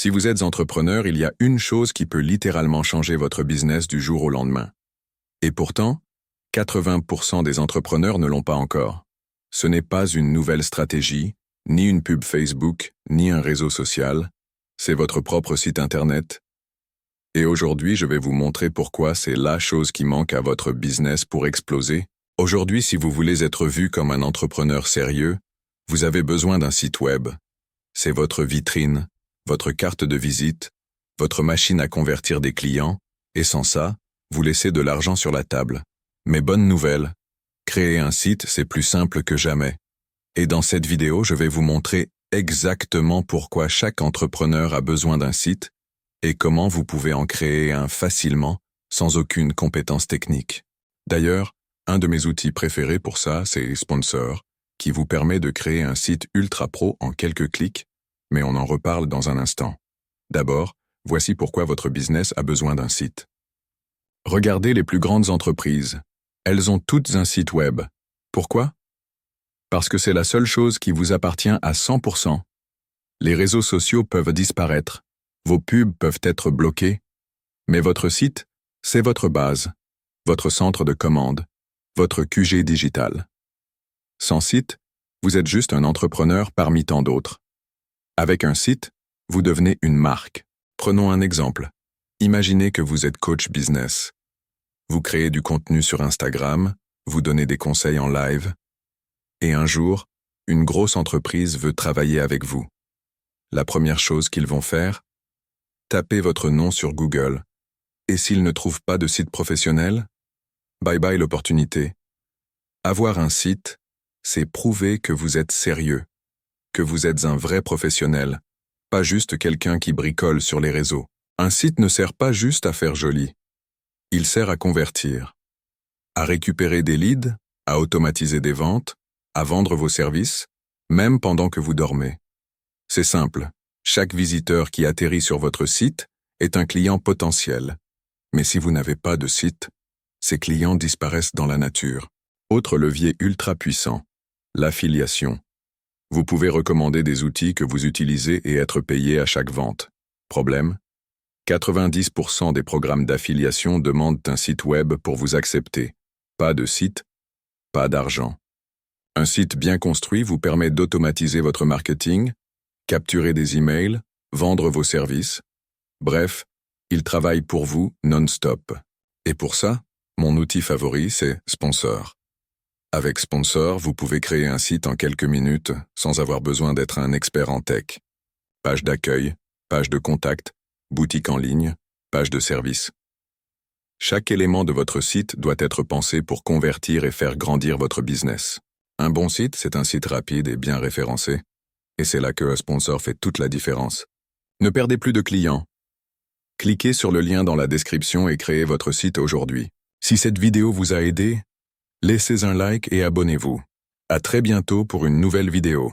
Si vous êtes entrepreneur, il y a une chose qui peut littéralement changer votre business du jour au lendemain. Et pourtant, 80% des entrepreneurs ne l'ont pas encore. Ce n'est pas une nouvelle stratégie, ni une pub Facebook, ni un réseau social. C'est votre propre site Internet. Et aujourd'hui, je vais vous montrer pourquoi c'est la chose qui manque à votre business pour exploser. Aujourd'hui, si vous voulez être vu comme un entrepreneur sérieux, vous avez besoin d'un site web. C'est votre vitrine, votre carte de visite, votre machine à convertir des clients, et sans ça, vous laissez de l'argent sur la table. Mais bonne nouvelle, créer un site, c'est plus simple que jamais. Et dans cette vidéo, je vais vous montrer exactement pourquoi chaque entrepreneur a besoin d'un site et comment vous pouvez en créer un facilement, sans aucune compétence technique. D'ailleurs, un de mes outils préférés pour ça, c'est Sponsor, qui vous permet de créer un site ultra pro en quelques clics, mais on en reparle dans un instant. D'abord, voici pourquoi votre business a besoin d'un site. Regardez les plus grandes entreprises. Elles ont toutes un site web. Pourquoi? Parce que c'est la seule chose qui vous appartient à 100%. Les réseaux sociaux peuvent disparaître, vos pubs peuvent être bloquées, mais votre site, c'est votre base, votre centre de commande, votre QG digital. Sans site, vous êtes juste un entrepreneur parmi tant d'autres. Avec un site, vous devenez une marque. Prenons un exemple. Imaginez que vous êtes coach business. Vous créez du contenu sur Instagram, vous donnez des conseils en live, et un jour, une grosse entreprise veut travailler avec vous. La première chose qu'ils vont faire, tapez votre nom sur Google. Et s'ils ne trouvent pas de site professionnel, bye bye l'opportunité. Avoir un site, c'est prouver que vous êtes sérieux, que vous êtes un vrai professionnel, pas juste quelqu'un qui bricole sur les réseaux. Un site ne sert pas juste à faire joli. Il sert à convertir, à récupérer des leads, à automatiser des ventes, à vendre vos services, même pendant que vous dormez. C'est simple, chaque visiteur qui atterrit sur votre site est un client potentiel. Mais si vous n'avez pas de site, ces clients disparaissent dans la nature. Autre levier ultra puissant, l'affiliation. Vous pouvez recommander des outils que vous utilisez et être payé à chaque vente. Problème? 90% des programmes d'affiliation demandent un site web pour vous accepter. Pas de site, pas d'argent. Un site bien construit vous permet d'automatiser votre marketing, capturer des emails, vendre vos services. Bref, il travaille pour vous non-stop. Et pour ça, mon outil favori, c'est Sponsor. Avec Sponsor, vous pouvez créer un site en quelques minutes sans avoir besoin d'être un expert en tech. Page d'accueil, page de contact, boutique en ligne, page de service. Chaque élément de votre site doit être pensé pour convertir et faire grandir votre business. Un bon site, c'est un site rapide et bien référencé. Et c'est là que Sponsor fait toute la différence. Ne perdez plus de clients. Cliquez sur le lien dans la description et créez votre site aujourd'hui. Si cette vidéo vous a aidé, laissez un like et abonnez-vous. À très bientôt pour une nouvelle vidéo.